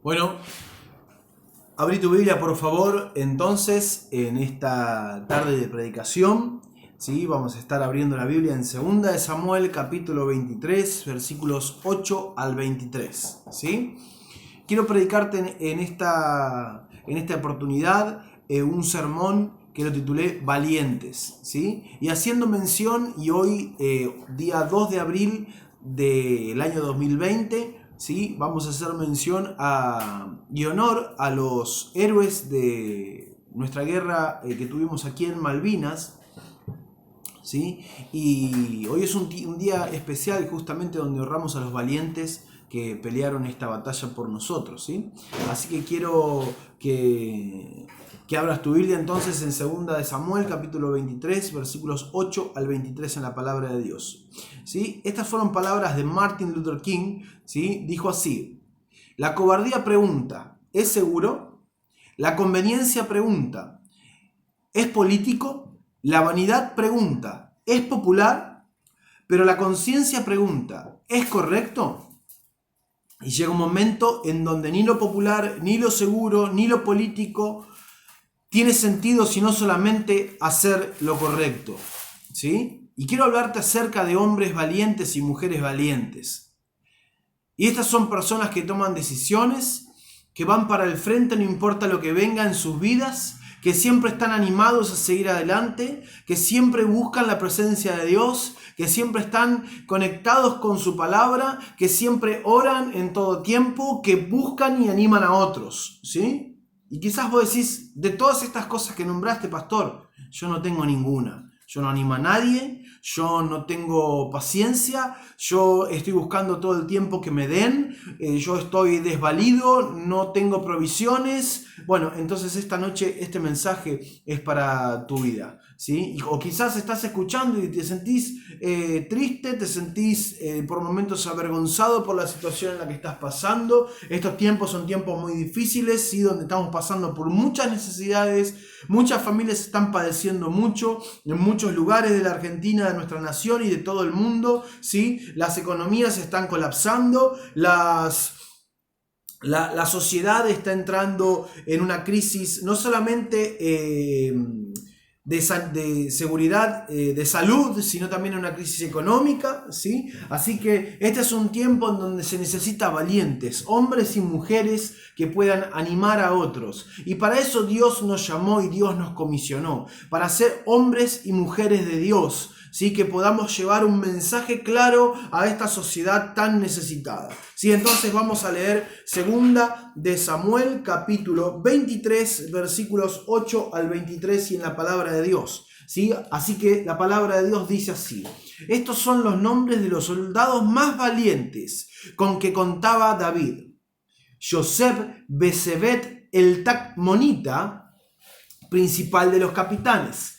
Bueno, abrí tu Biblia por favor, entonces, en esta tarde de predicación, ¿sí? Vamos a estar abriendo la Biblia en 2 de Samuel, capítulo 23, versículos 8 al 23, ¿sí? Quiero predicarte en esta oportunidad un sermón que lo titulé Valientes, ¿sí? Y haciendo mención, y hoy, día 2 de abril del año 2020, ¿sí? Vamos a hacer mención y honor a los héroes de nuestra guerra que tuvimos aquí en Malvinas, ¿sí? Y hoy es un día especial justamente donde honramos a los valientes que pelearon esta batalla por nosotros, ¿sí? Así que quiero que abras tu Biblia entonces en 2 de Samuel, capítulo 23, versículos 8 al 23 en la palabra de Dios, ¿sí? Estas fueron palabras de Martin Luther King, ¿sí? Dijo así: la cobardía pregunta, ¿es seguro? La conveniencia pregunta, ¿es político? La vanidad pregunta, ¿es popular? Pero la conciencia pregunta, ¿es correcto? Y llega un momento en donde ni lo popular, ni lo seguro, ni lo político tiene sentido sino solamente hacer lo correcto, ¿sí? Y quiero hablarte acerca de hombres valientes y mujeres valientes. Y estas son personas que toman decisiones, que van para el frente no importa lo que venga en sus vidas, que siempre están animados a seguir adelante, que siempre buscan la presencia de Dios, que siempre están conectados con su palabra, que siempre oran en todo tiempo, que buscan y animan a otros, ¿sí? Y quizás vos decís, de todas estas cosas que nombraste, pastor, yo no tengo ninguna. Yo no animo a nadie, yo no tengo paciencia, yo estoy buscando todo el tiempo que me den, yo estoy desvalido, no tengo provisiones. Bueno, entonces esta noche este mensaje es para tu vida, ¿sí? O quizás estás escuchando y te sentís triste, te sentís por momentos avergonzado por la situación en la que estás pasando. Estos tiempos son tiempos muy difíciles, ¿sí? Donde estamos pasando por muchas necesidades, muchas familias están padeciendo mucho, en muchos lugares de la Argentina, de nuestra nación y de todo el mundo, ¿sí? Las economías están colapsando, la sociedad está entrando en una crisis no solamente de seguridad, de salud, sino también en una crisis económica, ¿sí? Así que este es un tiempo en donde se necesita valientes, hombres y mujeres que puedan animar a otros. Y para eso Dios nos llamó y Dios nos comisionó, para ser hombres y mujeres de Dios, ¿sí? Que podamos llevar un mensaje claro a esta sociedad tan necesitada, ¿sí? Entonces vamos a leer 2 de Samuel, capítulo 23, versículos 8 al 23 y en la palabra de Dios, ¿sí? Así que la palabra de Dios dice así: estos son los nombres de los soldados más valientes con que contaba David. Joseb Besebet el Tacmonita, principal de los capitanes.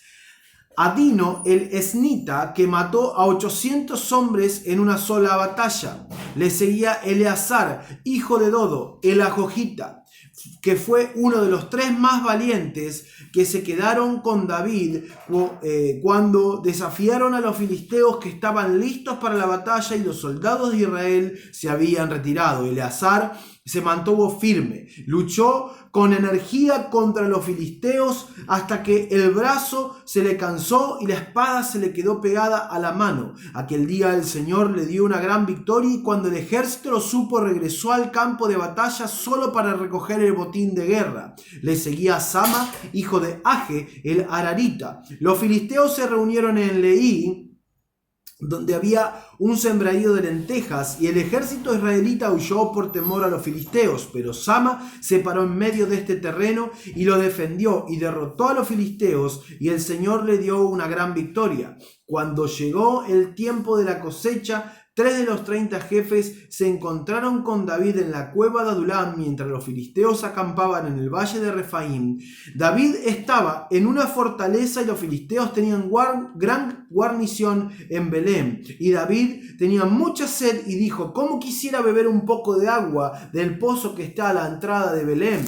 Adino el esnita, que mató a 800 hombres en una sola batalla. Le seguía Eleazar, hijo de Dodo, el ajojita, que fue uno de los 3 más valientes que se quedaron con David cuando desafiaron a los filisteos que estaban listos para la batalla y los soldados de Israel se habían retirado. Eleazar se mantuvo firme, luchó con energía contra los filisteos hasta que el brazo se le cansó y la espada se le quedó pegada a la mano. Aquel día el Señor le dio una gran victoria y cuando el ejército lo supo regresó al campo de batalla solo para recoger el botín de guerra. Le seguía Sama, hijo de Age, el Ararita. Los filisteos se reunieron en Leí, donde había un sembradío de lentejas, y el ejército israelita huyó por temor a los filisteos, pero Sama se paró en medio de este terreno y lo defendió y derrotó a los filisteos, y el Señor le dio una gran victoria. Cuando llegó el tiempo de la cosecha, 3 de los 30 jefes se encontraron con David en la cueva de Adulam mientras los filisteos acampaban en el valle de Refaim. David estaba en una fortaleza y los filisteos tenían gran guarnición en Belén. Y David tenía mucha sed y dijo: ¿cómo quisiera beber un poco de agua del pozo que está a la entrada de Belén?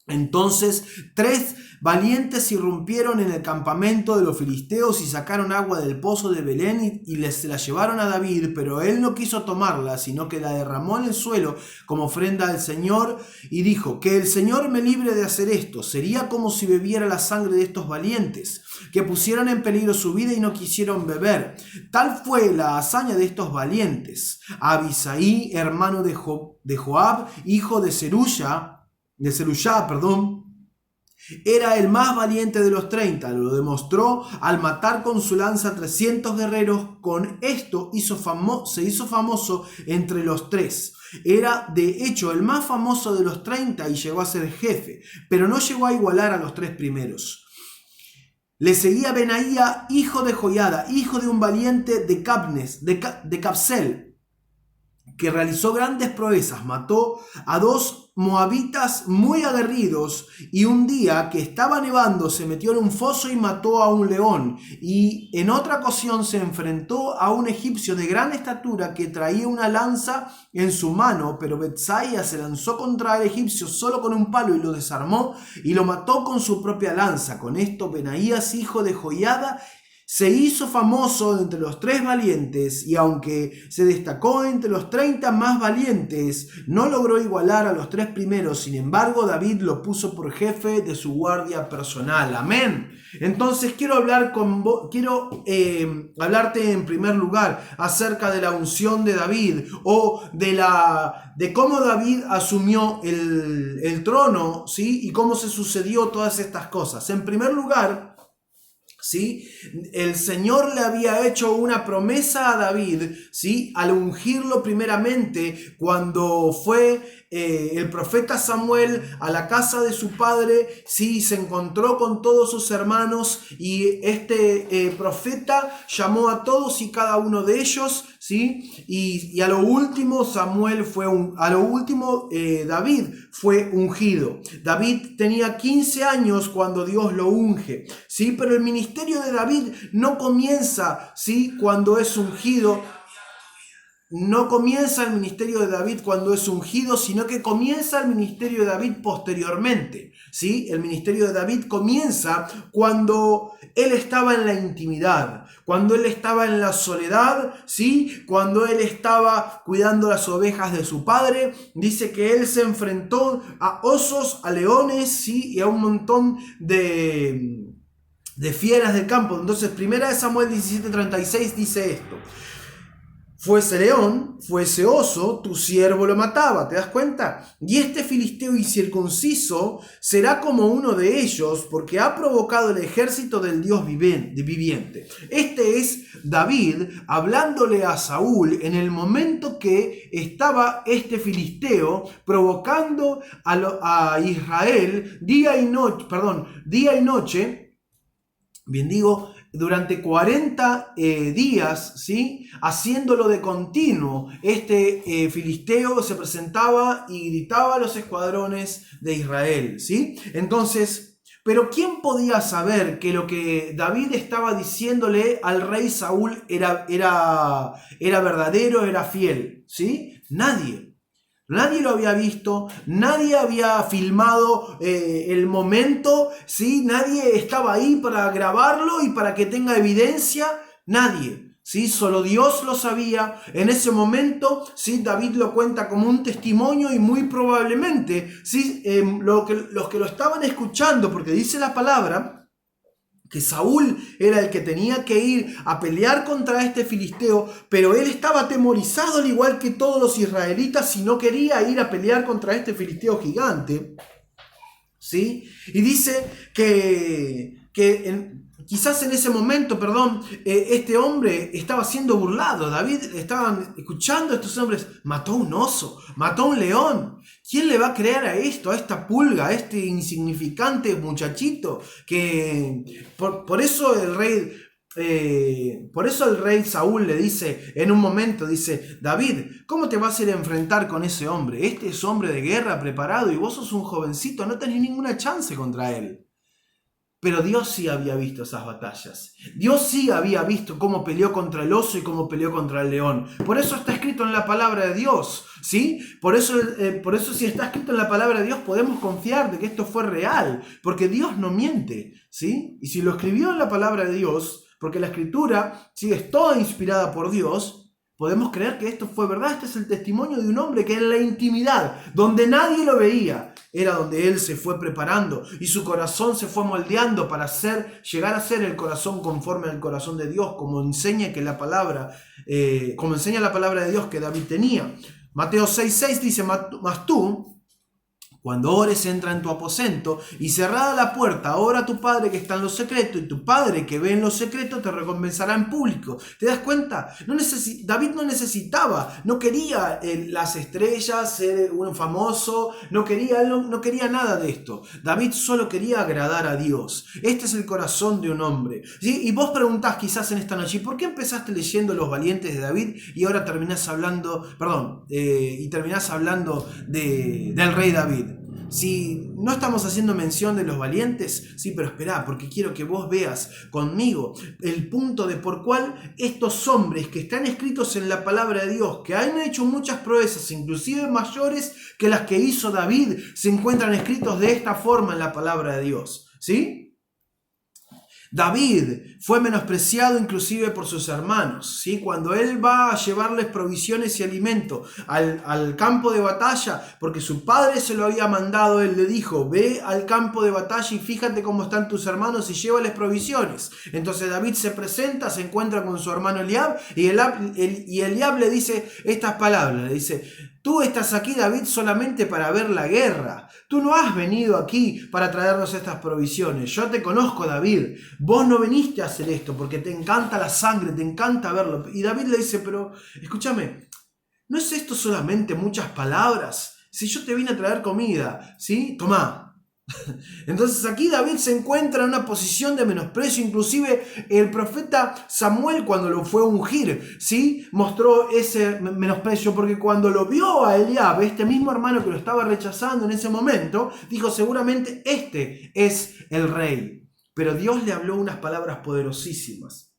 Entonces 3 valientes irrumpieron en el campamento de los filisteos y sacaron agua del pozo de Belén y se la llevaron a David, pero él no quiso tomarla, sino que la derramó en el suelo como ofrenda al Señor y dijo: que el Señor me libre de hacer esto. Sería como si bebiera la sangre de estos valientes, que pusieron en peligro su vida y no quisieron beber. Tal fue la hazaña de estos valientes. Abisaí, hermano de Joab, hijo de Zeruya, era el más valiente de los 30. Lo demostró al matar con su lanza 300 guerreros. Con esto se hizo famoso entre los 3. Era de hecho el más famoso de los 30 y llegó a ser jefe, pero no llegó a igualar a los 3 primeros. Le seguía Benaía, hijo de Joiada, hijo de un valiente de Capsel, que realizó grandes proezas. Mató a 2 moabitas muy aguerridos, y un día que estaba nevando se metió en un foso y mató a un león. Y en otra ocasión se enfrentó a un egipcio de gran estatura que traía una lanza en su mano, pero Betsaía se lanzó contra el egipcio solo con un palo y lo desarmó y lo mató con su propia lanza. Con esto Benaías, hijo de Joiada, se hizo famoso entre los 3 valientes, y aunque se destacó entre los 30 más valientes, no logró igualar a los 3 primeros. Sin embargo, David lo puso por jefe de su guardia personal. Amén. Entonces quiero hablarte en primer lugar acerca de la unción de David, o de cómo David asumió el trono, ¿sí? Y cómo se sucedió todas estas cosas. En primer lugar, ¿sí? El Señor le había hecho una promesa a David, ¿sí? Al ungirlo primeramente cuando fue el profeta Samuel a la casa de su padre, ¿sí? Se encontró con todos sus hermanos, y este profeta llamó a todos y cada uno de ellos, ¿sí? Y a lo último David fue ungido. David tenía 15 años cuando Dios lo unge, ¿sí? Pero el ministerio de David no comienza, ¿sí? Cuando es ungido. No comienza el ministerio de David cuando es ungido, sino que comienza el ministerio de David posteriormente, ¿sí? El ministerio de David comienza cuando él estaba en la intimidad, cuando él estaba en la soledad, ¿sí? Cuando él estaba cuidando las ovejas de su padre. Dice que él se enfrentó a osos, a leones, ¿sí? Y a un montón de fieras del campo. Entonces, 1 Samuel 17:36 dice esto: fuese león, fuese oso, tu siervo lo mataba. ¿Te das cuenta? Y este filisteo incircunciso será como uno de ellos, porque ha provocado el ejército del Dios viviente. Este es David hablándole a Saúl en el momento que estaba este filisteo provocando a Israel día y noche, bien digo, durante 40 días, ¿sí? Haciéndolo de continuo. Este filisteo se presentaba y gritaba a los escuadrones de Israel, ¿sí? Entonces, pero ¿quién podía saber que lo que David estaba diciéndole al rey Saúl era verdadero, era fiel? ¿Sí? Nadie. Nadie lo había visto, nadie había filmado el momento, ¿sí? Nadie estaba ahí para grabarlo y para que tenga evidencia, nadie, ¿sí? Solo Dios lo sabía. En ese momento, ¿sí? David lo cuenta como un testimonio, y muy probablemente, ¿sí? Los que lo estaban escuchando, porque dice la palabra que Saúl era el que tenía que ir a pelear contra este filisteo, pero él estaba atemorizado al igual que todos los israelitas y no quería ir a pelear contra este filisteo gigante, ¿sí? Y dice quizás en ese momento, este hombre estaba siendo burlado. David estaban escuchando a estos hombres: mató un oso, mató un león. ¿Quién le va a creer a esto, a esta pulga, a este insignificante muchachito? Por eso el rey Saúl le dice en un momento, dice: David, ¿cómo te vas a ir a enfrentar con ese hombre? Este es hombre de guerra preparado y vos sos un jovencito, no tenés ninguna chance contra él. Pero Dios sí había visto esas batallas. Dios sí había visto cómo peleó contra el oso y cómo peleó contra el león. Por eso está escrito en la palabra de Dios, ¿sí? Por eso si está escrito en la palabra de Dios podemos confiar de que esto fue real, porque Dios no miente, ¿sí? Y si lo escribió en la palabra de Dios, porque la escritura, ¿sí?, es toda inspirada por Dios, podemos creer que esto fue verdad. Este es el testimonio de un hombre que en la intimidad, donde nadie lo veía, era donde él se fue preparando y su corazón se fue moldeando para llegar a ser el corazón conforme al corazón de Dios, como enseña la palabra de Dios que David tenía. Mateo 6:6 dice: mas tú, cuando ores, entra en tu aposento y cerrada la puerta, ora a tu Padre que está en lo secreto, y tu Padre que ve en lo secreto te recompensará en público. ¿Te das cuenta? David no quería las estrellas, ser un famoso, no quería nada de esto. David solo quería agradar a Dios. Este es el corazón de un hombre, ¿sí? Y vos preguntás quizás en esta noche: ¿y por qué empezaste leyendo los valientes de David y ahora terminás hablando del rey David? Si no estamos haciendo mención de los valientes, sí, pero esperá, porque quiero que vos veas conmigo el punto de por cuál estos hombres que están escritos en la palabra de Dios, que han hecho muchas proezas, inclusive mayores que las que hizo David, se encuentran escritos de esta forma en la palabra de Dios, ¿sí? David fue menospreciado inclusive por sus hermanos, ¿sí? Cuando él va a llevarles provisiones y alimento al campo de batalla, porque su padre se lo había mandado, él le dijo: ve al campo de batalla y fíjate cómo están tus hermanos y llévales provisiones. Entonces David se presenta, se encuentra con su hermano Eliab, y Eliab le dice estas palabras, le dice: tú estás aquí, David, solamente para ver la guerra. Tú no has venido aquí para traernos estas provisiones. Yo te conozco, David. Vos no viniste a hacer esto porque te encanta la sangre, te encanta verlo. Y David le dice: pero escúchame, ¿no es esto solamente muchas palabras? Si yo te vine a traer comida, ¿sí? Tomá. Entonces aquí David se encuentra en una posición de menosprecio. Inclusive el profeta Samuel, cuando lo fue a ungir, ¿sí?, mostró ese menosprecio, porque cuando lo vio a Eliab, este mismo hermano que lo estaba rechazando en ese momento, dijo: seguramente este es el rey. Pero Dios le habló unas palabras poderosísimas.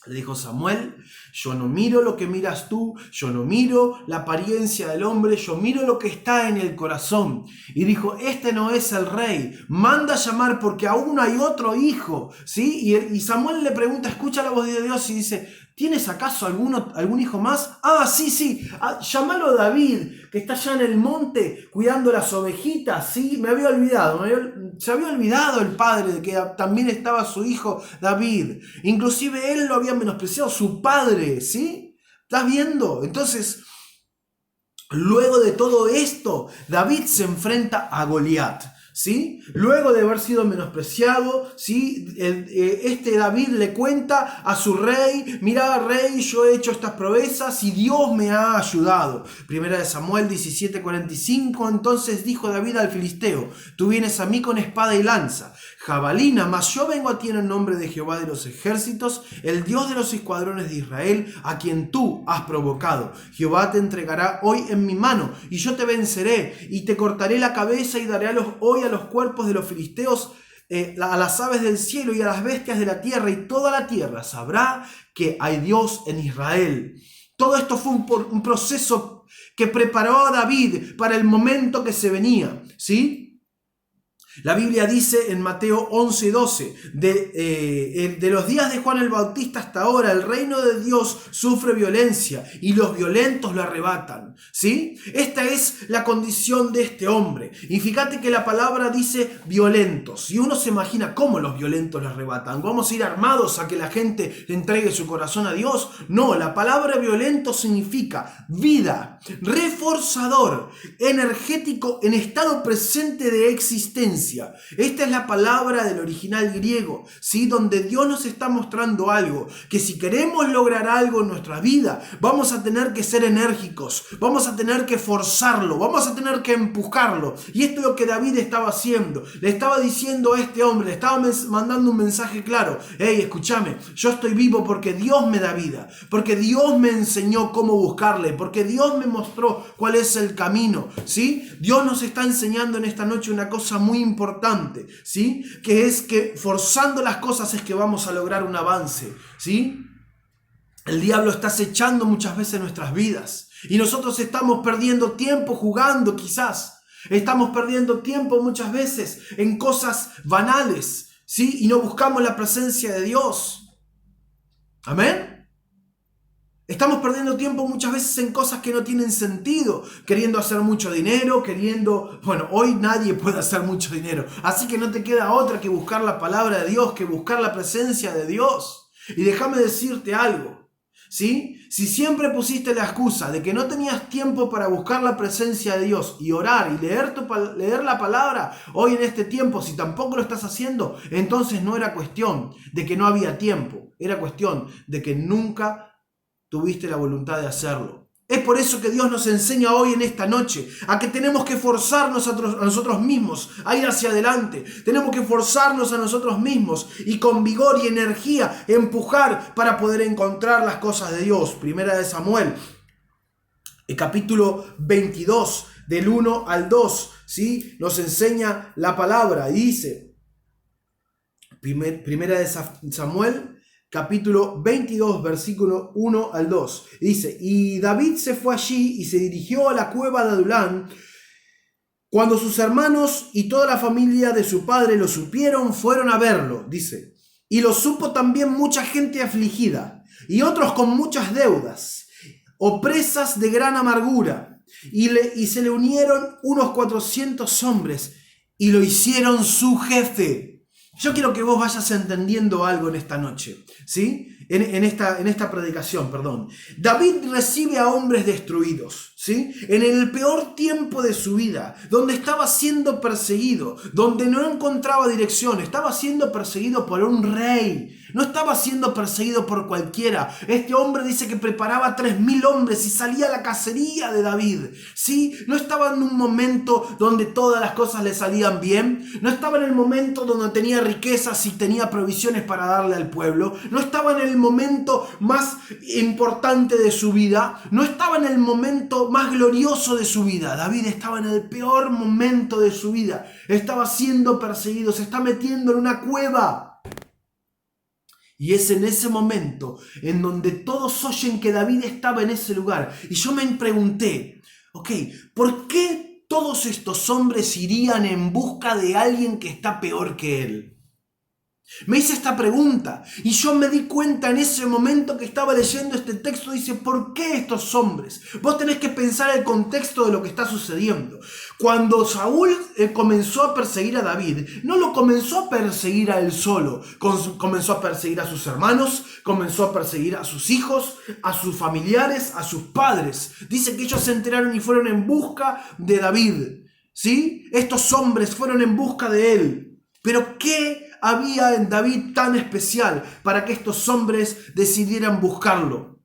Le dijo: Samuel, yo no miro lo que miras tú, yo no miro la apariencia del hombre, yo miro lo que está en el corazón. Y dijo: este no es el rey, manda llamar porque aún hay otro hijo, ¿sí? Y Samuel le pregunta, escucha la voz de Dios y dice: ¿tienes acaso algún hijo más? Sí, llámalo David, que está allá en el monte cuidando las ovejitas, ¿sí? Me había olvidado, se había olvidado el padre de que también estaba su hijo David. Inclusive él lo había menospreciado, su padre, ¿sí? ¿Estás viendo? Entonces, luego de todo esto, David se enfrenta a Goliat, ¿sí? Luego de haber sido menospreciado, ¿sí?, David le cuenta a su rey: mira, rey, yo he hecho estas proezas y Dios me ha ayudado. Primera de Samuel 17:45. Entonces dijo David al filisteo: tú vienes a mí con espada y lanza, jabalina, mas yo vengo a ti en el nombre de Jehová de los ejércitos, el Dios de los escuadrones de Israel, a quien tú has provocado. Jehová te entregará hoy en mi mano, y yo te venceré, y te cortaré la cabeza, y daré hoy a los cuerpos de los filisteos, a las aves del cielo y a las bestias de la tierra, y toda la tierra sabrá que hay Dios en Israel. Todo esto fue un proceso que preparó a David para el momento que se venía, ¿sí? La Biblia dice en Mateo 11:12, de los días de Juan el Bautista hasta ahora, el reino de Dios sufre violencia y los violentos lo arrebatan, ¿sí? Esta es la condición de este hombre. Y fíjate que la palabra dice violentos. Y uno se imagina cómo los violentos lo arrebatan. ¿Vamos a ir armados a que la gente entregue su corazón a Dios? No, la palabra violento significa vida, reforzador, energético, en estado presente de existencia. Esta es la palabra del original griego, ¿sí?, donde Dios nos está mostrando algo, que si queremos lograr algo en nuestra vida, vamos a tener que ser enérgicos, vamos a tener que forzarlo, vamos a tener que empujarlo. Y esto es lo que David estaba haciendo. Le estaba diciendo a este hombre, le estaba mandando un mensaje claro: hey, escúchame, yo estoy vivo porque Dios me da vida, porque Dios me enseñó cómo buscarle, porque Dios me mostró cuál es el camino, ¿sí? Dios nos está enseñando en esta noche una cosa muy importante. importante, ¿sí? Que es que forzando las cosas es que vamos a lograr un avance, ¿sí? El diablo está acechando muchas veces nuestras vidas y nosotros estamos perdiendo tiempo jugando quizás. Estamos perdiendo tiempo muchas veces en cosas banales, ¿sí? Y no buscamos la presencia de Dios. ¿Amén? Estamos perdiendo tiempo muchas veces en cosas que no tienen sentido, queriendo hacer mucho dinero, hoy nadie puede hacer mucho dinero, así que no te queda otra que buscar la palabra de Dios, que buscar la presencia de Dios. Y déjame decirte algo, ¿sí? Si siempre pusiste la excusa de que no tenías tiempo para buscar la presencia de Dios y orar y leer la palabra, hoy en este tiempo, si tampoco lo estás haciendo, entonces no era cuestión de que no había tiempo, era cuestión de que nunca tuviste la voluntad de hacerlo. Es por eso que Dios nos enseña hoy en esta noche a que tenemos que forzarnos a nosotros mismos a ir hacia adelante. Tenemos que forzarnos a nosotros mismos y con vigor y energía empujar para poder encontrar las cosas de Dios. Primera de Samuel, el capítulo 22, del 1 al 2, ¿sí? Nos enseña la palabra y dice, Primera de Samuel, capítulo 22, versículo 1 al 2. Dice, y David se fue allí y se dirigió a la cueva de Adulán. Cuando sus hermanos y toda la familia de su padre lo supieron, fueron a verlo, dice. Y lo supo también mucha gente afligida, y otros con muchas deudas, opresas de gran amargura. Y se le unieron unos 400 hombres, y lo hicieron su jefe. Yo quiero que vos vayas entendiendo algo en esta noche, ¿sí? En esta predicación, perdón. David recibe a hombres destruidos, ¿sí? En el peor tiempo de su vida, donde estaba siendo perseguido, donde no encontraba dirección, estaba siendo perseguido por un rey. No estaba siendo perseguido por cualquiera. Este hombre dice que preparaba 3.000 hombres y salía a la cacería de David, ¿sí? No estaba en un momento donde todas las cosas le salían bien. No estaba en el momento donde tenía riquezas y tenía provisiones para darle al pueblo. No estaba en el momento más importante de su vida. No estaba en el momento más glorioso de su vida. David estaba en el peor momento de su vida. Estaba siendo perseguido. Se está metiendo en una cueva. Y es en ese momento en donde todos oyen que David estaba en ese lugar. Y yo me pregunté, ¿por qué todos estos hombres irían en busca de alguien que está peor que él? Me hice esta pregunta y yo me di cuenta en ese momento que estaba leyendo este texto. Dice, ¿por qué estos hombres? Vos tenés que pensar el contexto de lo que está sucediendo. Cuando Saúl comenzó a perseguir a David, no lo comenzó a perseguir a él solo. Comenzó a perseguir a sus hermanos, comenzó a perseguir a sus hijos, a sus familiares, a sus padres. Dice que ellos se enteraron y fueron en busca de David, ¿sí? Estos hombres fueron en busca de él. Pero ¿qué había en David tan especial para que estos hombres decidieran buscarlo?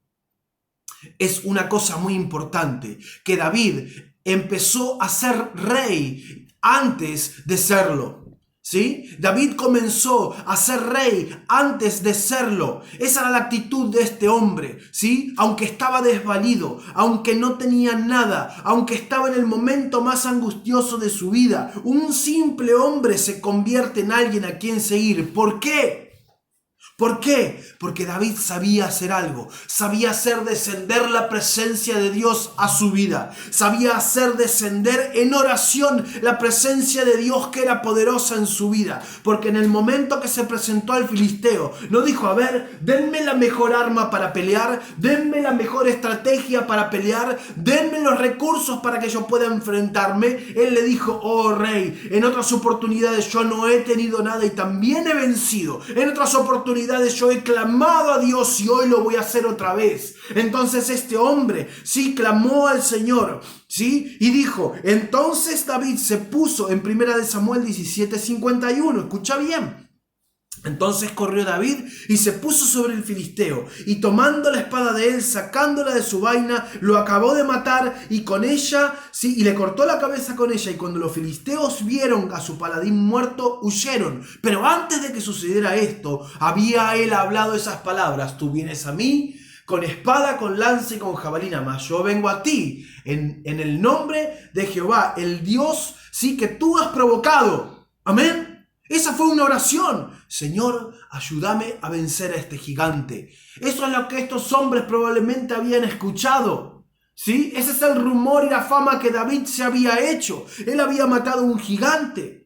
Es una cosa muy importante, que David empezó a ser rey antes de serlo. ¿Sí? David comenzó a ser rey antes de serlo. Esa era la actitud de este hombre, ¿sí? Aunque estaba desvalido, aunque no tenía nada, aunque estaba en el momento más angustioso de su vida, un simple hombre se convierte en alguien a quien seguir. ¿Por qué? ¿Por qué? Porque David sabía hacer algo, sabía hacer descender la presencia de Dios a su vida, sabía hacer descender en oración la presencia de Dios que era poderosa en su vida, porque en el momento que se presentó al filisteo, no dijo, a ver, denme la mejor arma para pelear, denme la mejor estrategia para pelear, denme los recursos para que yo pueda enfrentarme. Él le dijo, oh rey, en otras oportunidades yo no he tenido nada y también he vencido, en otras oportunidades yo he clamado a Dios y hoy lo voy a hacer otra vez. Entonces este hombre sí clamó al Señor, ¿sí? Y dijo, entonces David se puso en 1 Samuel 17:51, escucha bien. Entonces corrió David y se puso sobre el filisteo, y tomando la espada de él, sacándola de su vaina, lo acabó de matar y con ella, sí, y le cortó la cabeza con ella. Y cuando los filisteos vieron a su paladín muerto, huyeron. Pero antes de que sucediera esto, había él hablado esas palabras: tú vienes a mí con espada, con lanza y con jabalina, mas yo vengo a ti en el nombre de Jehová, el Dios, sí, que tú has provocado. Amén. Esa fue una oración. Señor, ayúdame a vencer a este gigante. Eso es lo que estos hombres probablemente habían escuchado. ¿Sí? Ese es el rumor y la fama que David se había hecho. Él había matado a un gigante.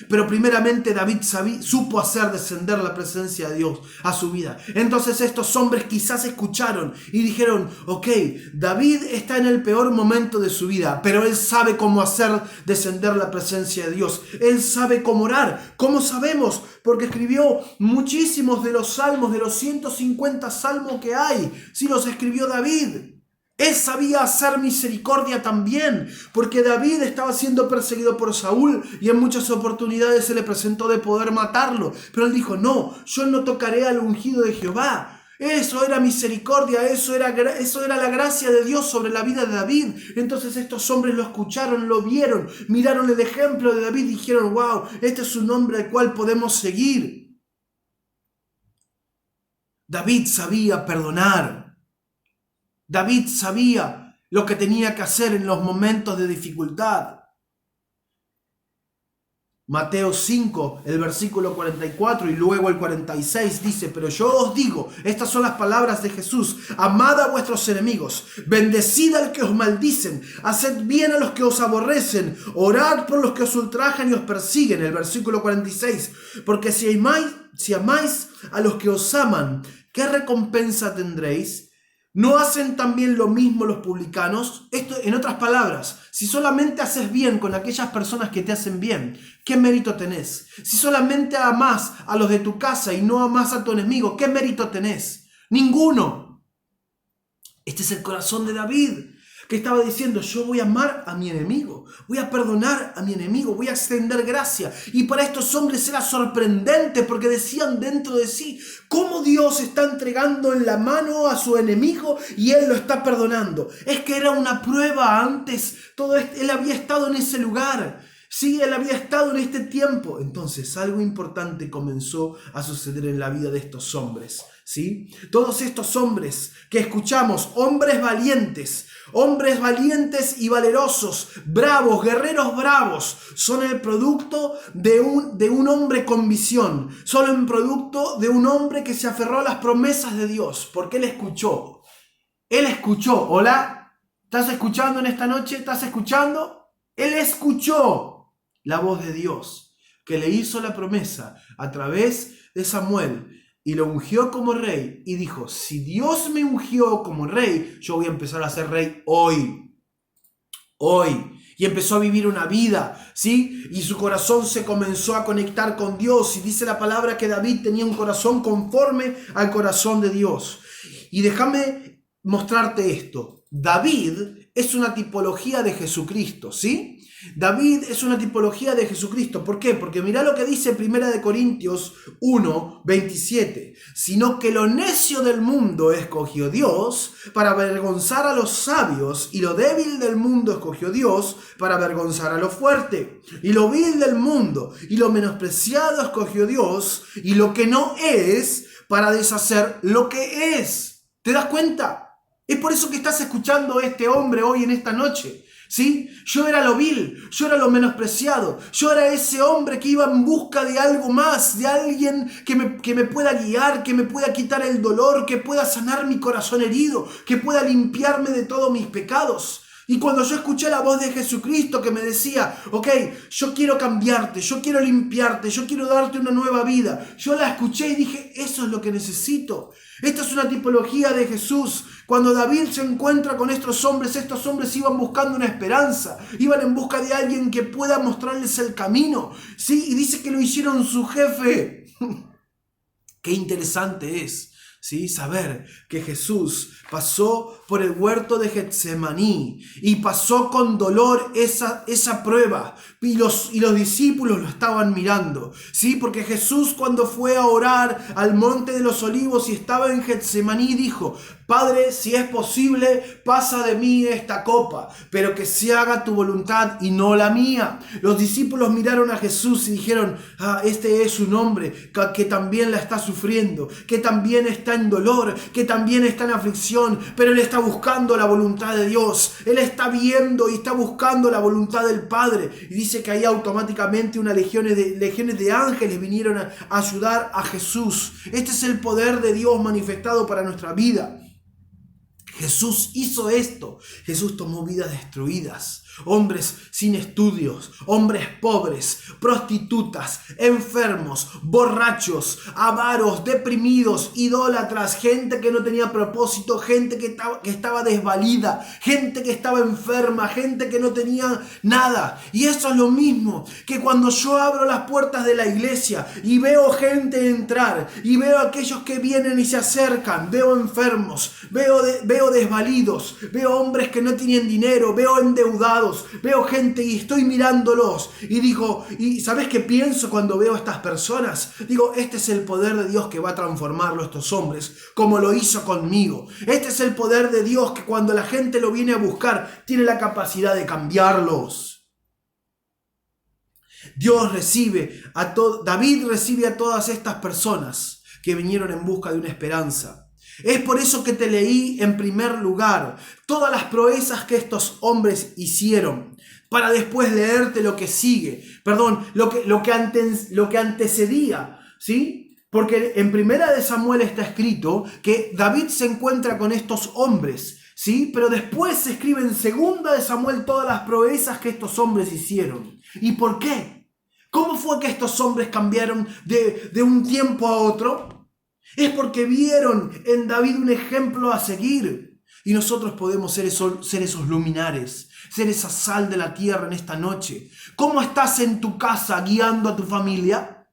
Pero primeramente David supo hacer descender la presencia de Dios a su vida. Entonces estos hombres quizás escucharon y dijeron, ok, David está en el peor momento de su vida, pero él sabe cómo hacer descender la presencia de Dios. Él sabe cómo orar. ¿Cómo sabemos? Porque escribió muchísimos de los salmos, de los 150 salmos que hay. Sí, los escribió David. Él sabía hacer misericordia también, porque David estaba siendo perseguido por Saúl y en muchas oportunidades se le presentó de poder matarlo. Pero él dijo, no, yo no tocaré al ungido de Jehová. Eso era misericordia, eso era la gracia de Dios sobre la vida de David. Entonces estos hombres lo escucharon, lo vieron, miraron el ejemplo de David y dijeron, wow, este es un hombre al cual podemos seguir. David sabía perdonar. David sabía lo que tenía que hacer en los momentos de dificultad. Mateo 5, el versículo 44 y luego el 46 dice, pero yo os digo, estas son las palabras de Jesús, amad a vuestros enemigos, bendecid al que os maldicen, haced bien a los que os aborrecen, orad por los que os ultrajan y os persiguen. El versículo 46, porque si amáis a los que os aman, ¿qué recompensa tendréis? ¿No hacen también lo mismo los publicanos? Esto, en otras palabras, si solamente haces bien con aquellas personas que te hacen bien, ¿qué mérito tenés? Si solamente amás a los de tu casa y no amás a tu enemigo, ¿qué mérito tenés? Ninguno. Este es el corazón de David, que estaba diciendo, yo voy a amar a mi enemigo, voy a perdonar a mi enemigo, voy a extender gracia. Y para estos hombres era sorprendente porque decían dentro de sí, ¿cómo Dios está entregando en la mano a su enemigo y él lo está perdonando? Es que era una prueba antes, él había estado en ese lugar. Sí, él había estado en este tiempo. Entonces algo importante comenzó a suceder en la vida de estos hombres. ¿Sí? Todos estos hombres que escuchamos, hombres valientes y valerosos, bravos, guerreros bravos, son el producto de un hombre con visión, son el producto de un hombre que se aferró a las promesas de Dios, porque él escuchó. ¿Hola? ¿Estás escuchando en esta noche? ¿Estás escuchando? Él escuchó la voz de Dios, que le hizo la promesa a través de Samuel, y lo ungió como rey, y dijo, si Dios me ungió como rey, yo voy a empezar a ser rey hoy. Y empezó a vivir una vida, ¿sí? Y su corazón se comenzó a conectar con Dios, y dice la palabra que David tenía un corazón conforme al corazón de Dios. Y déjame mostrarte esto. David es una tipología de Jesucristo, ¿sí? David es una tipología de Jesucristo. ¿Por qué? Porque mirá lo que dice 1 Corintios 1, 27. Sino que lo necio del mundo escogió Dios para avergonzar a los sabios, y lo débil del mundo escogió Dios para avergonzar a lo fuerte. Y lo vil del mundo y lo menospreciado escogió Dios, y lo que no es para deshacer lo que es. ¿Te das cuenta? Es por eso que estás escuchando a este hombre hoy en esta noche. ¿Sí? Yo era lo vil, yo era lo menospreciado, yo era ese hombre que iba en busca de algo más, de alguien que me pueda guiar, que me pueda quitar el dolor, que pueda sanar mi corazón herido, que pueda limpiarme de todos mis pecados. Y cuando yo escuché la voz de Jesucristo que me decía, ok, yo quiero cambiarte, yo quiero limpiarte, yo quiero darte una nueva vida, yo la escuché y dije, eso es lo que necesito. Esta es una tipología de Jesús. Cuando David se encuentra con estos hombres iban buscando una esperanza, iban en busca de alguien que pueda mostrarles el camino, ¿sí? Y dice que lo hicieron su jefe. Qué interesante es, ¿sí? Saber que Jesús pasó por el huerto de Getsemaní y pasó con dolor esa prueba, y los discípulos lo estaban mirando, ¿sí? Porque Jesús, cuando fue a orar al monte de los olivos y estaba en Getsemaní, dijo, Padre, si es posible, pasa de mí esta copa, pero que se haga tu voluntad y no la mía. Los discípulos miraron a Jesús y dijeron, este es un hombre que también la está sufriendo, que también está en dolor, que también está en aflicción, pero él está buscando la voluntad de Dios. Él está viendo y está buscando la voluntad del Padre. Y dice que ahí automáticamente unas legiones de ángeles vinieron a ayudar a Jesús. Este es el poder de Dios manifestado para nuestra vida. Jesús hizo esto. Jesús tomó vidas destruidas. Hombres sin estudios, hombres pobres, prostitutas, enfermos, borrachos, avaros, deprimidos, idólatras, gente que no tenía propósito, gente que estaba desvalida, gente que estaba enferma, gente que no tenía nada. Y eso es lo mismo que cuando yo abro las puertas de la iglesia y veo gente entrar y veo a aquellos que vienen y se acercan, veo enfermos, veo desvalidos, veo hombres que no tienen dinero, veo endeudados, veo gente y estoy mirándolos y digo, ¿y sabes qué pienso cuando veo a estas personas? Digo, este es el poder de Dios que va a transformarlo a estos hombres, como lo hizo conmigo. Este es el poder de Dios que cuando la gente lo viene a buscar, tiene la capacidad de cambiarlos. David recibe a todas estas personas que vinieron en busca de una esperanza. Es por eso que te leí en primer lugar todas las proezas que estos hombres hicieron, para después leerte lo que sigue, lo que antecedía, ¿sí? Porque en Primera de Samuel está escrito que David se encuentra con estos hombres, ¿sí? Pero después se escribe en Segunda de Samuel todas las proezas que estos hombres hicieron. ¿Y por qué? ¿Cómo fue que estos hombres cambiaron de un tiempo a otro? Es porque vieron en David un ejemplo a seguir. Y nosotros podemos ser esos luminares, ser esa sal de la tierra en esta noche. ¿Cómo estás en tu casa guiando a tu familia?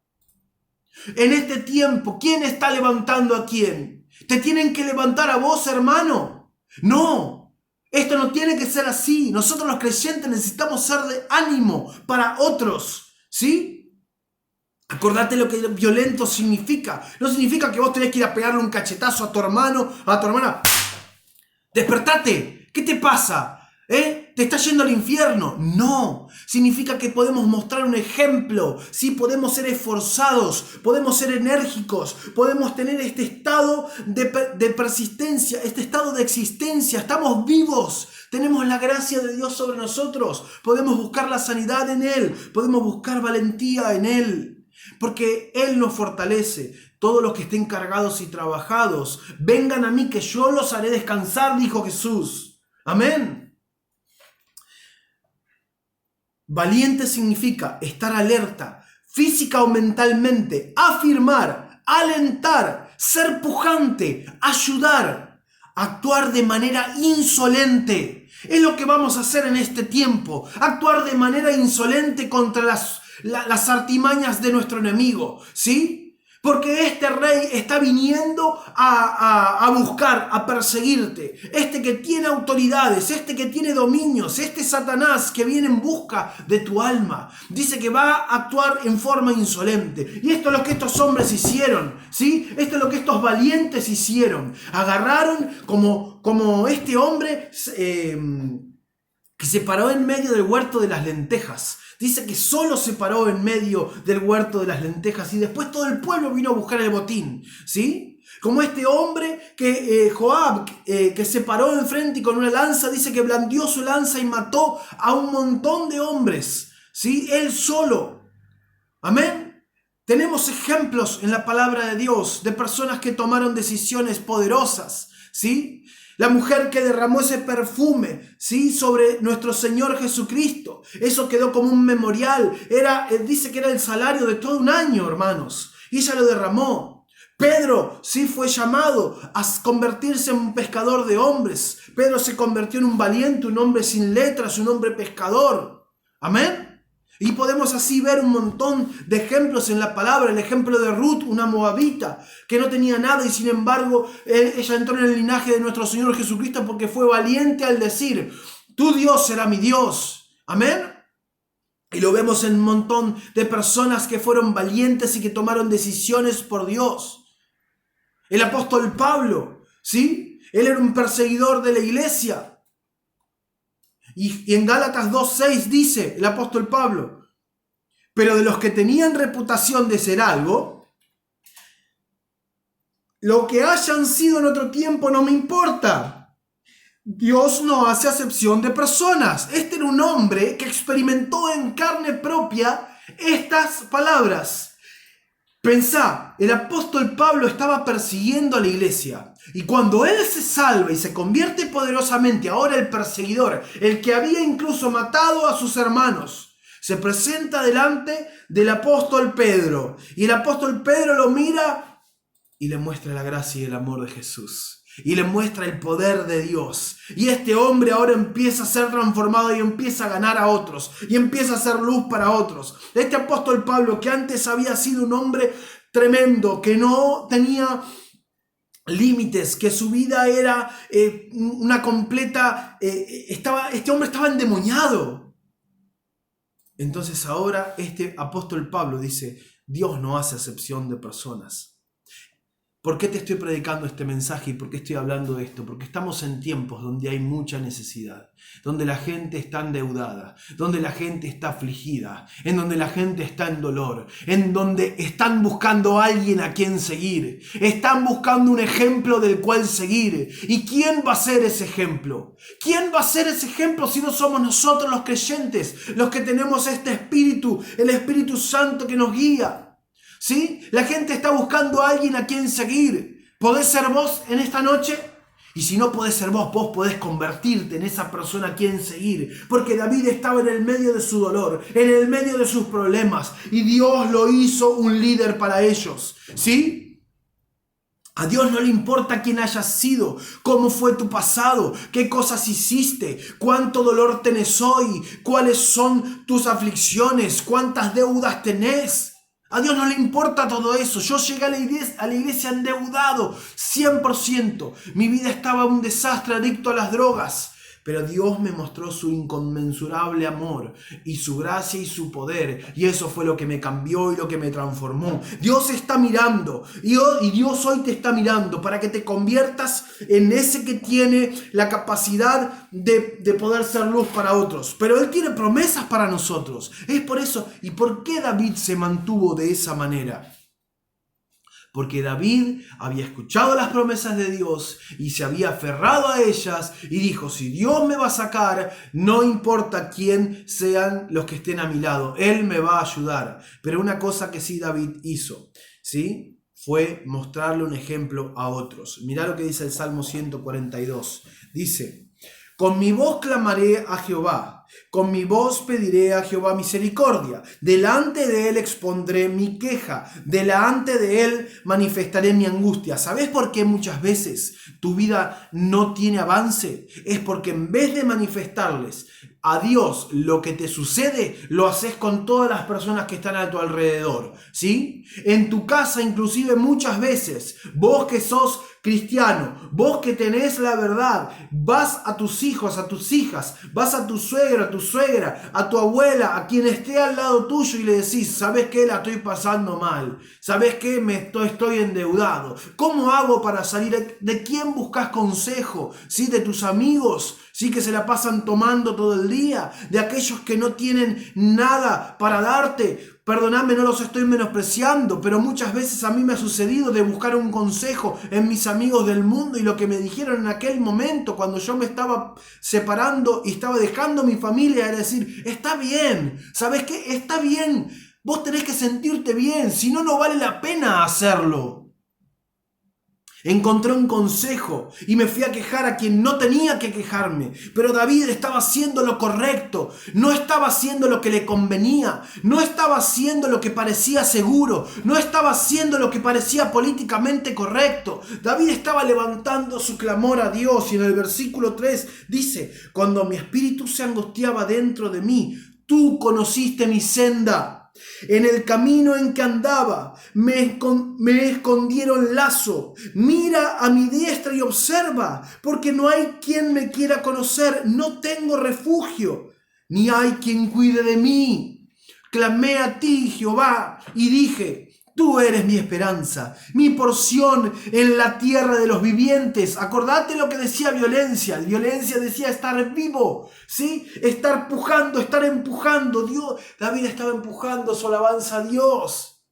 En este tiempo, ¿quién está levantando a quién? ¿Te tienen que levantar a vos, hermano? No, esto no tiene que ser así. Nosotros los creyentes necesitamos ser de ánimo para otros, ¿sí? Acordate lo que violento significa. No significa que vos tenés que ir a pegarle un cachetazo a tu hermano, a tu hermana. ¡Despertate! ¿Qué te pasa? ¿Te está yendo al infierno? No. Significa que podemos mostrar un ejemplo. Sí, podemos ser esforzados, podemos ser enérgicos, podemos tener este estado de persistencia, este estado de existencia. Estamos vivos. Tenemos la gracia de Dios sobre nosotros. Podemos buscar la sanidad en Él. Podemos buscar valentía en Él. Porque Él nos fortalece. Todos los que estén cargados y trabajados, vengan a mí que yo los haré descansar, dijo Jesús. Amén. Valiente significa estar alerta, física o mentalmente, afirmar, alentar, ser pujante, ayudar, actuar de manera insolente. Es lo que vamos a hacer en este tiempo. Actuar de manera insolente contra las artimañas de nuestro enemigo, ¿sí? Porque este rey está viniendo a buscar, a perseguirte. Este que tiene autoridades, este que tiene dominios, este Satanás que viene en busca de tu alma. Dice que va a actuar en forma insolente. Y esto es lo que estos hombres hicieron, ¿sí? Esto es lo que estos valientes hicieron. Agarraron como este hombre que se paró en medio del huerto de las lentejas. Dice que solo se paró en medio del huerto de las lentejas y después todo el pueblo vino a buscar el botín, ¿sí? Como este hombre Joab, que se paró enfrente y con una lanza, dice que blandió su lanza y mató a un montón de hombres, ¿sí? Él solo. Amén. Tenemos ejemplos en la palabra de Dios de personas que tomaron decisiones poderosas, ¿sí? La mujer que derramó ese perfume, ¿sí? Sobre nuestro Señor Jesucristo. Eso quedó como un memorial. Dice que era el salario de todo un año, hermanos. Y ella lo derramó. Pedro, sí, fue llamado a convertirse en un pescador de hombres. Pedro se convirtió en un valiente, un hombre sin letras, un hombre pescador. Amén. Y podemos así ver un montón de ejemplos en la palabra. El ejemplo de Ruth, una moabita, que no tenía nada y sin embargo ella entró en el linaje de nuestro Señor Jesucristo porque fue valiente al decir, tu Dios será mi Dios. Amén. Y lo vemos en un montón de personas que fueron valientes y que tomaron decisiones por Dios. El apóstol Pablo, ¿sí? Él era un perseguidor de la iglesia. Y en Gálatas 2:6 dice el apóstol Pablo, pero de los que tenían reputación de ser algo, lo que hayan sido en otro tiempo no me importa. Dios no hace acepción de personas. Este era un hombre que experimentó en carne propia estas palabras. Pensá, el apóstol Pablo estaba persiguiendo a la iglesia. Y cuando él se salva y se convierte poderosamente, ahora el perseguidor, el que había incluso matado a sus hermanos, se presenta delante del apóstol Pedro. Y el apóstol Pedro lo mira y le muestra la gracia y el amor de Jesús. Y le muestra el poder de Dios. Y este hombre ahora empieza a ser transformado y empieza a ganar a otros. Y empieza a ser luz para otros. Este apóstol Pablo, que antes había sido un hombre tremendo, que no tenía límites, que su vida era una completa... este hombre estaba endemoniado. Entonces ahora este apóstol Pablo dice, Dios no hace acepción de personas. ¿Por qué te estoy predicando este mensaje y por qué estoy hablando de esto? Porque estamos en tiempos donde hay mucha necesidad, donde la gente está endeudada, donde la gente está afligida, en donde la gente está en dolor, en donde están buscando a alguien a quien seguir, están buscando un ejemplo del cual seguir. ¿Y quién va a ser ese ejemplo? ¿Quién va a ser ese ejemplo si no somos nosotros los creyentes, los que tenemos este espíritu, el Espíritu Santo que nos guía? ¿Sí? La gente está buscando a alguien a quien seguir. ¿Podés ser vos en esta noche? Y si no podés ser vos, vos podés convertirte en esa persona a quien seguir. Porque David estaba en el medio de su dolor, en el medio de sus problemas. Y Dios lo hizo un líder para ellos. ¿Sí? A Dios no le importa quién hayas sido, cómo fue tu pasado, qué cosas hiciste, cuánto dolor tenés hoy, cuáles son tus aflicciones, cuántas deudas tenés. A Dios no le importa todo eso. Yo llegué a la iglesia endeudado, 100%. Mi vida estaba un desastre, adicto a las drogas. Pero Dios me mostró su inconmensurable amor y su gracia y su poder. Y eso fue lo que me cambió y lo que me transformó. Dios está mirando. Y Dios hoy te está mirando para que te conviertas en ese que tiene la capacidad de poder ser luz para otros. Pero Él tiene promesas para nosotros. Es por eso. ¿Y por qué David se mantuvo de esa manera? Porque David había escuchado las promesas de Dios y se había aferrado a ellas y dijo, si Dios me va a sacar, no importa quién sean los que estén a mi lado, Él me va a ayudar. Pero una cosa que sí David hizo, ¿sí? Fue mostrarle un ejemplo a otros. Mirá lo que dice el Salmo 142. Dice, con mi voz clamaré a Jehová. Con mi voz pediré a Jehová misericordia. Delante de Él expondré mi queja. Delante de Él manifestaré mi angustia. ¿Sabes por qué muchas veces tu vida no tiene avance? Es porque en vez de manifestarles a Dios lo que te sucede, lo haces con todas las personas que están a tu alrededor, ¿sí? En tu casa inclusive muchas veces, vos que sos cristiano, vos que tenés la verdad, vas a tus hijos, a tus hijas, vas a tu suegro, a tu suegra, a tu abuela, a quien esté al lado tuyo y le decís, ¿sabes qué? La estoy pasando mal, ¿sabes qué? Estoy endeudado. ¿Cómo hago para salir? ¿De quién buscas consejo? ¿Sí? ¿De tus amigos? ¿Sí? Que se la pasan tomando todo el día, de aquellos que no tienen nada para darte. Perdóname, no los estoy menospreciando, pero muchas veces a mí me ha sucedido de buscar un consejo en mis amigos del mundo y lo que me dijeron en aquel momento cuando yo me estaba separando y estaba dejando mi familia era decir, está bien, ¿sabes qué? Está bien, vos tenés que sentirte bien, si no, no vale la pena hacerlo. Encontré un consejo y me fui a quejar a quien no tenía que quejarme. Pero David estaba haciendo lo correcto, no estaba haciendo lo que le convenía, no estaba haciendo lo que parecía seguro, no estaba haciendo lo que parecía políticamente correcto. David estaba levantando su clamor a Dios y en el versículo 3 dice, cuando mi espíritu se angustiaba dentro de mí, tú conociste mi senda. En el camino en que andaba me escondieron lazo. Mira a mi diestra y observa, porque no hay quien me quiera conocer. No tengo refugio, ni hay quien cuide de mí. Clamé a ti, Jehová, y dije, tú eres mi esperanza, mi porción en la tierra de los vivientes. Acordate lo que decía Violencia. Violencia decía estar vivo, ¿sí? Estar pujando, estar empujando. David estaba empujando su alabanza a Dios.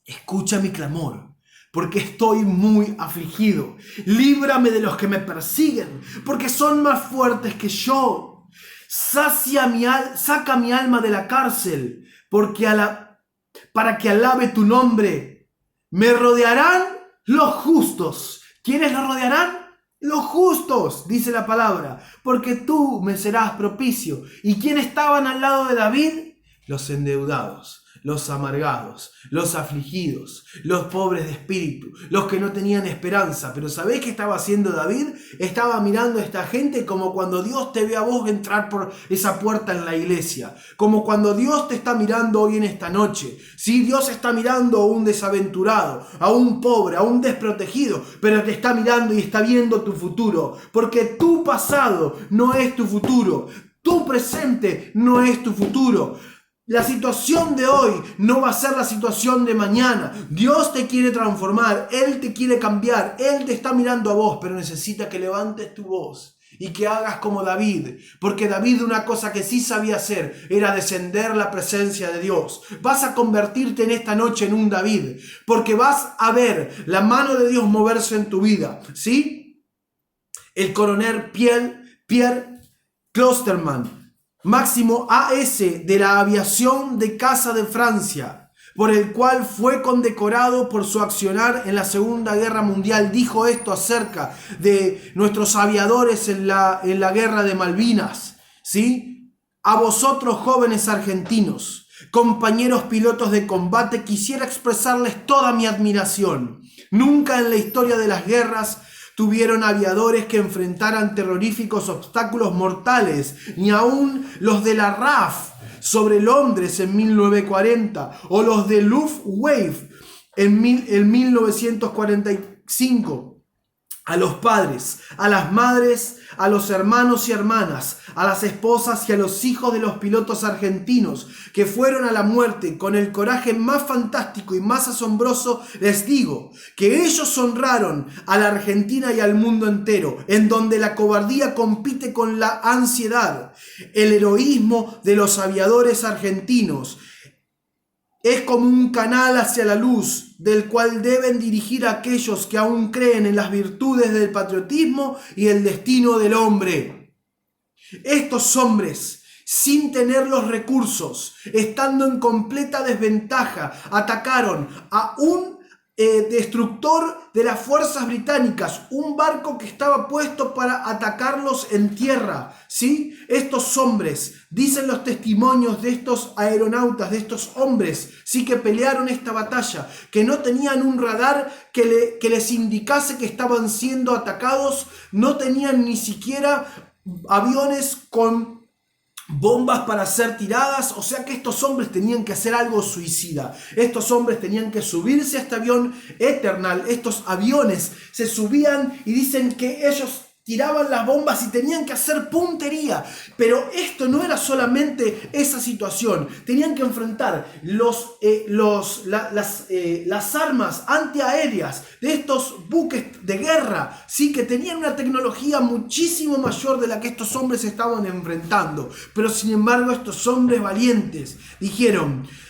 Escucha mi clamor. porque estoy muy afligido. Líbrame de los que me persiguen, porque son más fuertes que yo. Saca mi alma de la cárcel, para que alabe tu nombre. Me rodearán los justos. ¿Quiénes los rodearán? Los justos, dice la palabra, porque tú me serás propicio. ¿Y quién estaban al lado de David? Los endeudados, los amargados, los afligidos, los pobres de espíritu, los que no tenían esperanza. Pero ¿sabés qué estaba haciendo David? Estaba mirando a esta gente como cuando Dios te ve a vos entrar por esa puerta en la iglesia, como cuando Dios te está mirando hoy en esta noche. Sí, Dios está mirando a un desaventurado, a un pobre, a un desprotegido, pero te está mirando y está viendo tu futuro, porque tu pasado no es tu futuro, tu presente no es tu futuro. La situación de hoy no va a ser la situación de mañana. Dios te quiere transformar, Él te quiere cambiar, Él te está mirando a vos, pero necesita que levantes tu voz y que hagas como David. Porque David, una cosa que sí sabía hacer era descender la presencia de Dios. Vas a convertirte en esta noche en un David, porque vas a ver la mano de Dios moverse en tu vida, ¿sí? El coronel Pierre Clostermann, máximo AS de la aviación de caza de Francia, por el cual fue condecorado por su accionar en la Segunda Guerra Mundial, dijo esto acerca de nuestros aviadores en la Guerra de Malvinas, ¿sí? A vosotros, jóvenes argentinos, compañeros pilotos de combate, quisiera expresarles toda mi admiración. Nunca en la historia de las guerras tuvieron aviadores que enfrentaran terroríficos obstáculos mortales, ni aun los de la RAF sobre Londres en 1940 o los de Luftwaffe en 1945. A los padres, a las madres, a los hermanos y hermanas, a las esposas y a los hijos de los pilotos argentinos que fueron a la muerte con el coraje más fantástico y más asombroso, les digo que ellos honraron a la Argentina y al mundo entero, en donde la cobardía compite con la ansiedad. El heroísmo de los aviadores argentinos es como un canal hacia la luz, del cual deben dirigir a aquellos que aún creen en las virtudes del patriotismo y el destino del hombre. Estos hombres, sin tener los recursos, estando en completa desventaja, atacaron a un destructor de las fuerzas británicas, un barco que estaba puesto para atacarlos en tierra, ¿sí? Estos hombres, dicen los testimonios de estos aeronautas, de estos hombres, sí, que pelearon esta batalla, que no tenían un radar que les indicase que estaban siendo atacados, no tenían ni siquiera aviones con bombas para ser tiradas, o sea que estos hombres tenían que hacer algo suicida. Estos hombres tenían que subirse a este avión Eternal. Estos aviones se subían y dicen que ellos tiraban las bombas y tenían que hacer puntería. Pero esto no era solamente esa situación. Tenían que enfrentar las armas antiaéreas de estos buques de guerra, sí, que tenían una tecnología muchísimo mayor de la que estos hombres estaban enfrentando. Pero sin embargo, estos hombres valientes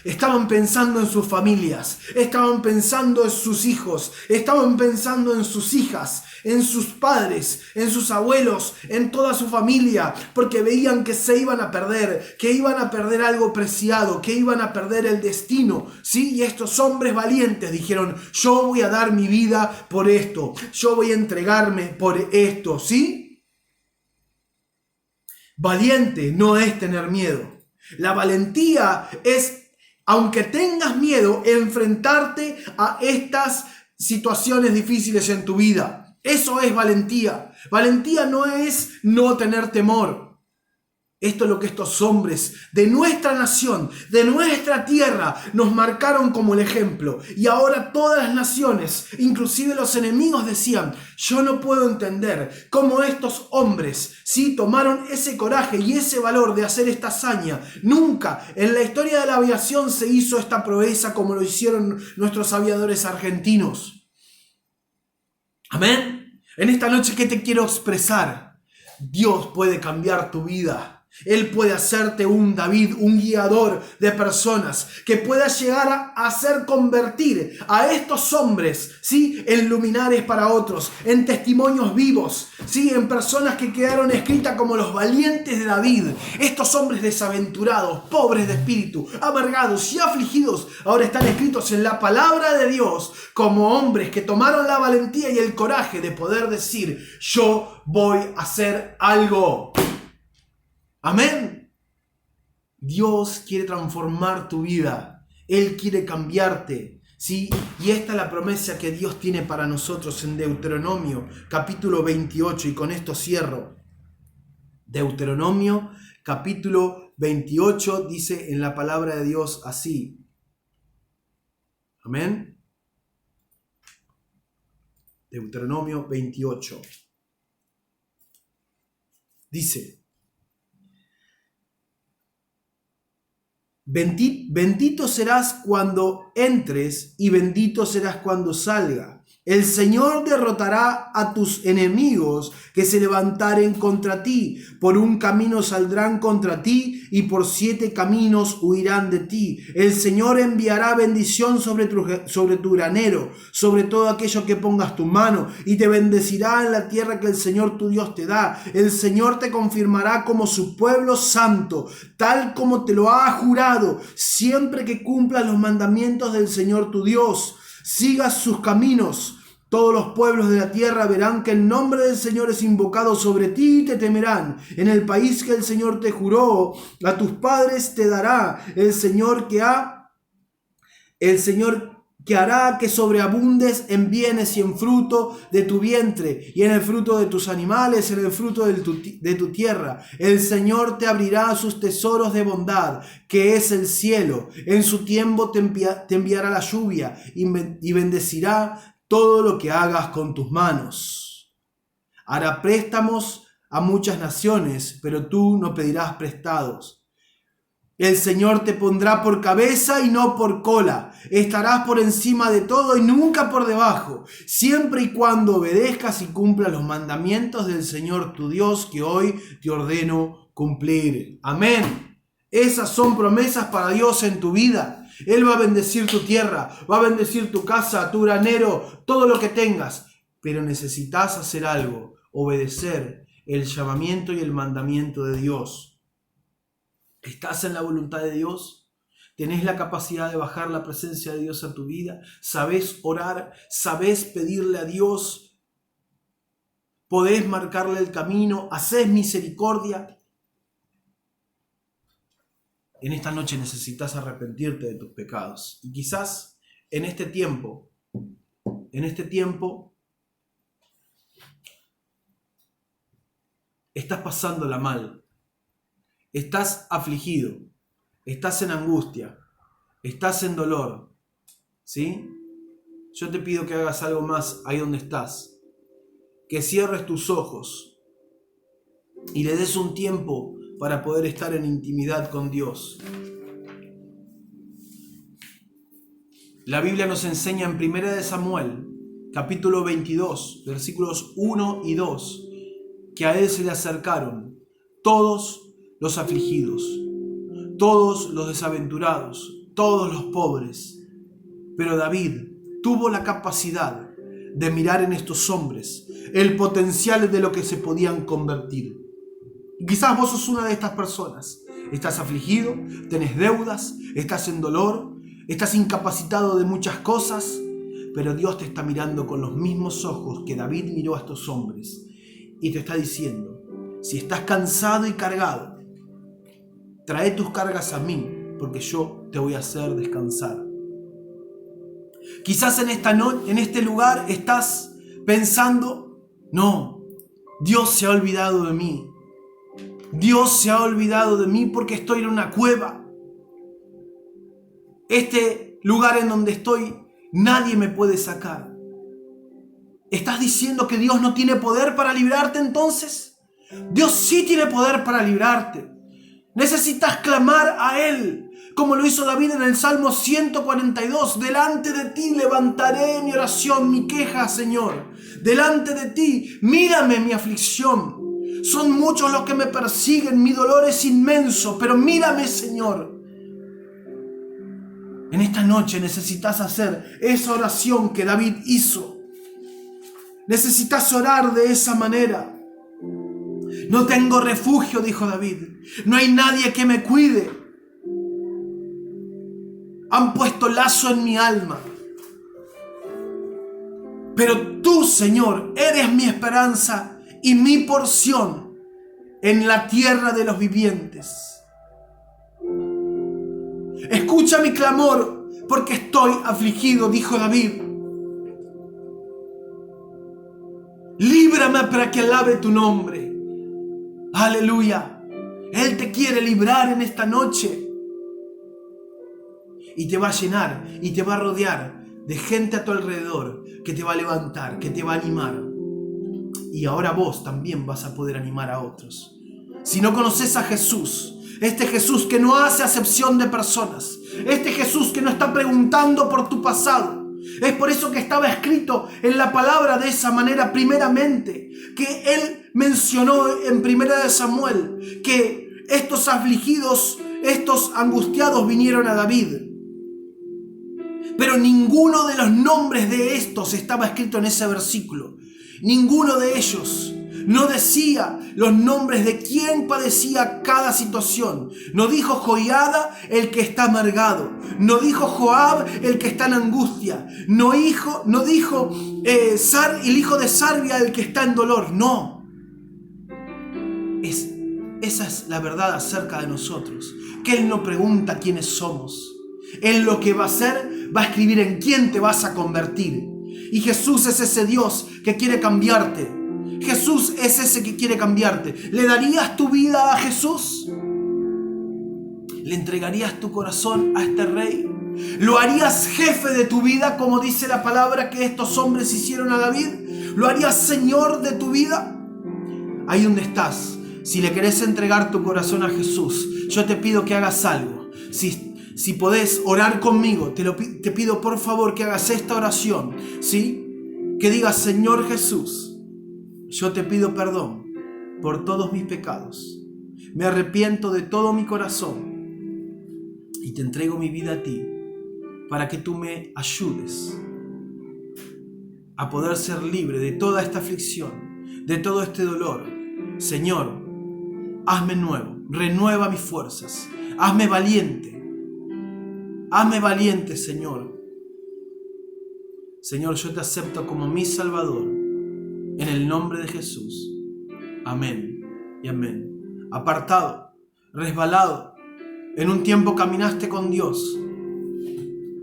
estaban pensando en sus familias, estaban pensando en sus hijos, estaban pensando en sus hijas, en sus padres, en sus abuelos, en toda su familia, porque veían que se iban a perder, que iban a perder algo preciado, que iban a perder el destino, ¿sí? Y estos hombres valientes dijeron: yo voy a dar mi vida por esto, yo voy a entregarme por esto, ¿sí? Valiente no es tener miedo. La valentía es, aunque tengas miedo, enfrentarte a estas situaciones difíciles en tu vida. Eso es valentía. Valentía no es no tener temor. Esto es lo que estos hombres de nuestra nación, de nuestra tierra, nos marcaron como el ejemplo. Y ahora todas las naciones, inclusive los enemigos, decían: yo no puedo entender cómo estos hombres, sí, tomaron ese coraje y ese valor de hacer esta hazaña. Nunca en la historia de la aviación se hizo esta proeza como lo hicieron nuestros aviadores argentinos. Amén. En esta noche, ¿qué te quiero expresar? Dios puede cambiar tu vida. Él puede hacerte un David, un guiador de personas que pueda llegar a hacer convertir a estos hombres, ¿sí?, en luminares para otros, en testimonios vivos, ¿sí?, en personas que quedaron escritas como los valientes de David. Estos hombres desaventurados, pobres de espíritu, amargados y afligidos, ahora están escritos en la palabra de Dios como hombres que tomaron la valentía y el coraje de poder decir: yo voy a hacer algo. Amén. Dios quiere transformar tu vida. Él quiere cambiarte, ¿sí? Y esta es la promesa que Dios tiene para nosotros en Deuteronomio capítulo 28. Y con esto cierro. Deuteronomio capítulo 28 dice en la palabra de Dios así. Amén. Deuteronomio 28. Dice: bendito serás cuando entres y bendito serás cuando salga. El Señor derrotará a tus enemigos que se levantaren contra ti. Por un camino saldrán contra ti y por 7 caminos huirán de ti. El Señor enviará bendición sobre tu granero, sobre todo aquello que pongas tu mano, y te bendecirá en la tierra que el Señor tu Dios te da. El Señor te confirmará como su pueblo santo, tal como te lo ha jurado, siempre que cumplas los mandamientos del Señor tu Dios, sigas sus caminos. Todos los pueblos de la tierra verán que el nombre del Señor es invocado sobre ti y te temerán. En el país que el Señor te juró a tus padres te dará el Señor que hará que sobreabundes en bienes y en fruto de tu vientre y en el fruto de tus animales, en el fruto de tu tierra. El Señor te abrirá sus tesoros de bondad, que es el cielo. En su tiempo te enviará la lluvia y bendecirá todo lo que hagas con tus manos. Hará préstamos a muchas naciones, pero tú no pedirás prestados. El Señor te pondrá por cabeza y no por cola. Estarás por encima de todo y nunca por debajo, siempre y cuando obedezcas y cumplas los mandamientos del Señor tu Dios que hoy te ordeno cumplir. Amén. Esas son promesas para Dios en tu vida. Él va a bendecir tu tierra, va a bendecir tu casa, tu granero, todo lo que tengas. Pero necesitas hacer algo, obedecer el llamamiento y el mandamiento de Dios. ¿Estás en la voluntad de Dios? ¿Tenés la capacidad de bajar la presencia de Dios a tu vida? ¿Sabés orar? ¿Sabés pedirle a Dios? ¿Podés marcarle el camino? ¿Hacés misericordia? En esta noche necesitas arrepentirte de tus pecados. Y quizás en este tiempo, estás pasándola mal. Estás afligido. Estás en angustia. Estás en dolor. ¿Sí? Yo te pido que hagas algo más ahí donde estás. Que cierres tus ojos y le des un tiempo para poder estar en intimidad con Dios. La Biblia nos enseña en 1 Samuel, capítulo 22, versículos 1 y 2, que a él se le acercaron todos los afligidos, todos los desaventurados, todos los pobres. Pero David tuvo la capacidad de mirar en estos hombres el potencial de lo que se podían convertir. Y quizás vos sos una de estas personas. Estás afligido, tenés deudas, estás en dolor, estás incapacitado de muchas cosas, pero Dios te está mirando con los mismos ojos que David miró a estos hombres y te está diciendo: si estás cansado y cargado, trae tus cargas a mí, porque yo te voy a hacer descansar. Quizás en este lugar estás pensando: no, Dios se ha olvidado de mí. Dios se ha olvidado de mí porque estoy en una cueva. Este lugar en donde estoy, nadie me puede sacar. ¿Estás diciendo que Dios no tiene poder para librarte entonces? Dios sí tiene poder para librarte. Necesitas clamar a Él, como lo hizo David en el Salmo 142. Delante de ti levantaré mi oración, mi queja, Señor. Delante de ti, mírame mi aflicción. Son muchos los que me persiguen, mi dolor es inmenso, pero mírame, Señor. En esta noche necesitas hacer esa oración que David hizo. Necesitas orar de esa manera. No tengo refugio, dijo David. No hay nadie que me cuide. Han puesto lazo en mi alma. Pero tú, Señor, eres mi esperanza y mi porción en la tierra de los vivientes. Escucha mi clamor, porque estoy afligido, dijo David. Líbrame para que alabe tu nombre. Aleluya. Él te quiere librar en esta noche. Y te va a llenar y te va a rodear de gente a tu alrededor que te va a levantar, que te va a animar. Y ahora vos también vas a poder animar a otros. Si no conoces a Jesús, este Jesús que no hace acepción de personas, este Jesús que no está preguntando por tu pasado, es por eso que estaba escrito en la palabra de esa manera primeramente, que él mencionó en 1 Samuel, que estos afligidos, estos angustiados vinieron a David. Pero ninguno de los nombres de estos estaba escrito en ese versículo. Ninguno de ellos no decía los nombres de quién padecía cada situación. No dijo Joiada el que está amargado. No dijo Joab el que está en angustia. No dijo el hijo de Sarvia el que está en dolor. No. Esa es la verdad acerca de nosotros. Que Él no pregunta quiénes somos. Él lo que va a hacer, va a escribir en quién te vas a convertir. Y Jesús es ese Dios que quiere cambiarte. Jesús es ese que quiere cambiarte. ¿Le darías tu vida a Jesús? ¿Le entregarías tu corazón a este Rey? ¿Lo harías jefe de tu vida, como dice la palabra que estos hombres hicieron a David? ¿Lo harías Señor de tu vida? Ahí donde estás, si le querés entregar tu corazón a Jesús, yo te pido que hagas algo. Si podés orar conmigo, te pido por favor que hagas esta oración, ¿sí? Que digas: Señor Jesús, yo te pido perdón por todos mis pecados. Me arrepiento de todo mi corazón y te entrego mi vida a ti para que tú me ayudes a poder ser libre de toda esta aflicción, de todo este dolor. Señor, hazme nuevo, renueva mis fuerzas, hazme valiente. Hazme valiente, Señor. Señor, yo te acepto como mi Salvador. En el nombre de Jesús. Amén y amén. Apartado, resbalado. En un tiempo caminaste con Dios.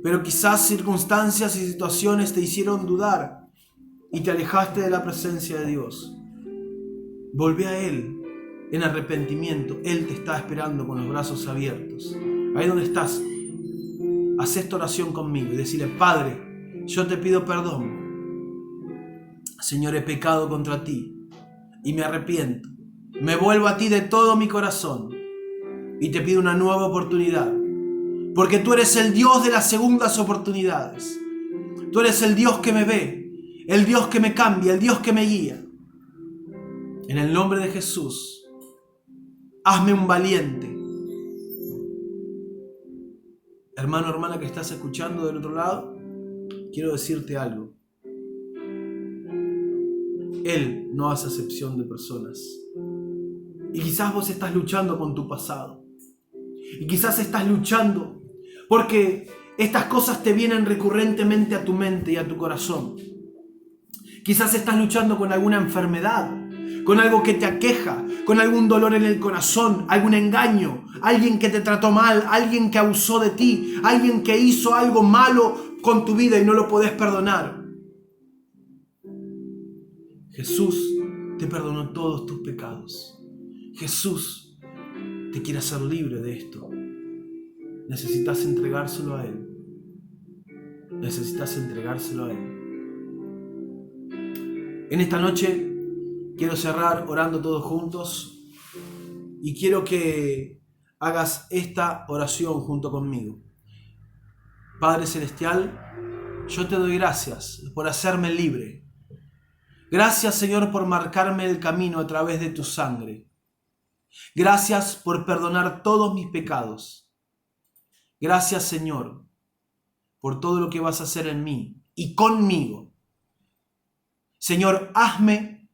Pero quizás circunstancias y situaciones te hicieron dudar y te alejaste de la presencia de Dios. Volvé a Él en arrepentimiento. Él te está esperando con los brazos abiertos. Ahí donde estás, haz esta oración conmigo y decirle: Padre, yo te pido perdón. Señor, he pecado contra ti y me arrepiento. Me vuelvo a ti de todo mi corazón y te pido una nueva oportunidad. Porque tú eres el Dios de las segundas oportunidades. Tú eres el Dios que me ve, el Dios que me cambia, el Dios que me guía. En el nombre de Jesús, hazme un valiente. Hermano, hermana que estás escuchando del otro lado, quiero decirte algo. Él no hace acepción de personas. Y quizás vos estás luchando con tu pasado. Y quizás estás luchando porque estas cosas te vienen recurrentemente a tu mente y a tu corazón. Quizás estás luchando con alguna enfermedad, con algo que te aqueja, con algún dolor en el corazón, algún engaño, alguien que te trató mal, alguien que abusó de ti, alguien que hizo algo malo con tu vida y no lo podés perdonar. Jesús te perdonó todos tus pecados. Jesús te quiere hacer libre de esto. Necesitas entregárselo a Él. Necesitas entregárselo a Él. En esta noche quiero cerrar orando todos juntos y quiero que hagas esta oración junto conmigo. Padre Celestial, yo te doy gracias por hacerme libre. Gracias, Señor, por marcarme el camino a través de tu sangre. Gracias por perdonar todos mis pecados. Gracias, Señor, por todo lo que vas a hacer en mí y conmigo. Señor, hazme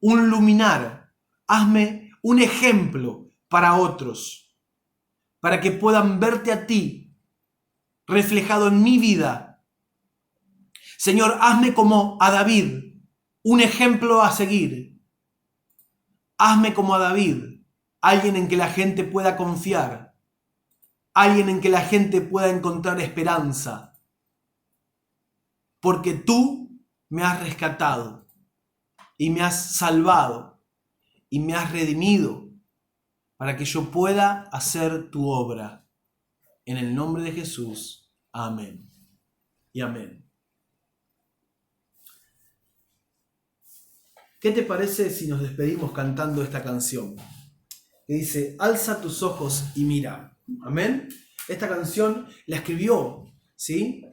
un luminar, hazme un ejemplo para otros, para que puedan verte a ti reflejado en mi vida. Señor, hazme como a David, un ejemplo a seguir. Hazme como a David, alguien en que la gente pueda confiar, alguien en que la gente pueda encontrar esperanza, porque tú me has rescatado y me has salvado y me has redimido para que yo pueda hacer tu obra. En el nombre de Jesús, amén y amén. ¿Qué te parece si nos despedimos cantando esta canción? Que dice, alza tus ojos y mira. Amén. Esta canción la escribió, ¿sí?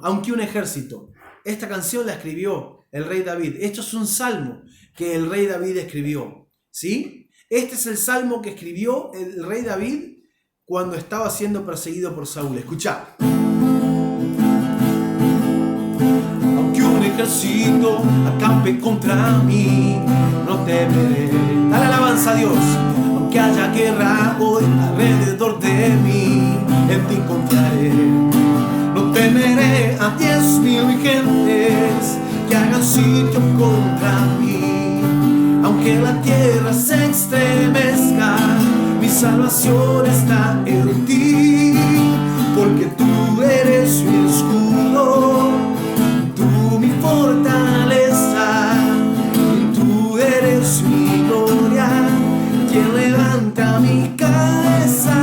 Aunque un ejército. Esta canción la escribió el rey David. Esto es un salmo que el rey David escribió, ¿sí? Este es el salmo que escribió el rey David cuando estaba siendo perseguido por Saúl. Escuchá. Aunque un ejército acampe contra mí, no temeré. Dale alabanza a Dios. Aunque haya guerra hoy alrededor de mí, en ti confiaré. No temeré a 10.000 gentes que hagan sitio contra mí. Aunque la tierra se estremezca, mi salvación está en ti. Porque tú eres mi escudo, tú mi fortaleza, tú eres mi gloria, quien levanta mi cabeza.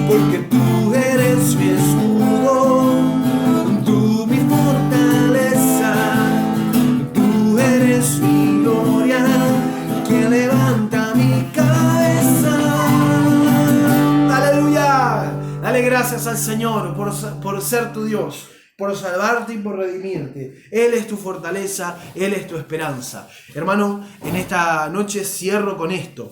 Porque tú eres mi escudo, tú mi fortaleza, tú eres mi gloria, quien levanta mi cabeza. ¡Aleluya! Dale gracias al Señor por ser tu Dios, por salvarte y por redimirte. Él es tu fortaleza, Él es tu esperanza. Hermano, en esta noche cierro con esto.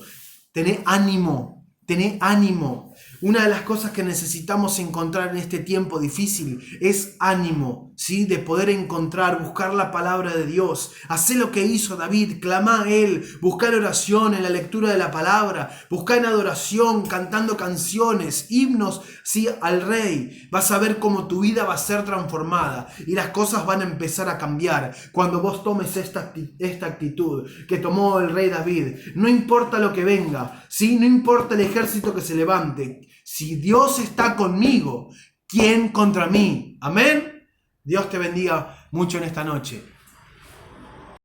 Tené ánimo, tené ánimo. Una de las cosas que necesitamos encontrar en este tiempo difícil es ánimo, ¿sí? De poder encontrar, buscar la palabra de Dios. Hacer lo que hizo David, clamá a Él, buscar oración en la lectura de la palabra, buscar en adoración, cantando canciones, himnos, ¿sí? Al Rey. Vas a ver cómo tu vida va a ser transformada y las cosas van a empezar a cambiar cuando vos tomes esta actitud que tomó el rey David. No importa lo que venga, ¿sí? No importa el ejército que se levante. Si Dios está conmigo, ¿quién contra mí? Amén. Dios te bendiga mucho en esta noche.